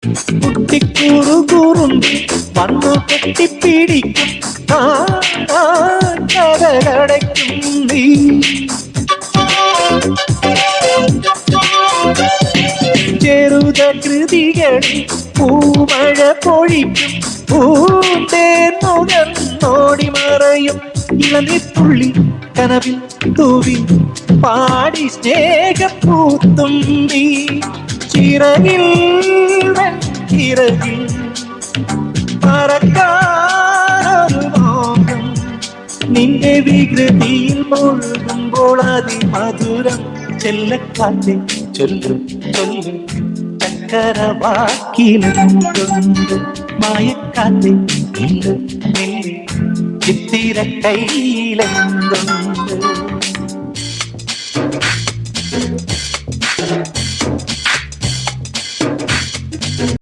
കുട്ടിക്കൂറു കൂറുമ്പി വന്നു കെട്ടിപ്പിടിക്കും കഥകടയ്ക്കും നീ. ചെറുത കൃതികളിൽ പൂമഴ പൊഴിക്കും പൂന്തേന്നുകർന്നോടി മറയും ഇളനിത്തുള്ളി കനവിൽ തൂവി പാടി സ്നേഹപ്പൂത്തുമ്പി. ചിറകിൽ ചിറകിൽ പറക്കാനൊരു മോഹം നിന്റെ വികൃതിയിൽ മുഴുകുമ്പോൾ അതിമധുരം. ചെല്ലക്കാറ്റെ ചൊല്ലും ചൊല്ലും ചക്കരവാക്കിലുണ്ട് മായക്കാറ്റെ ചിത്തിര കയ്യിലെന്തുണ്ട്.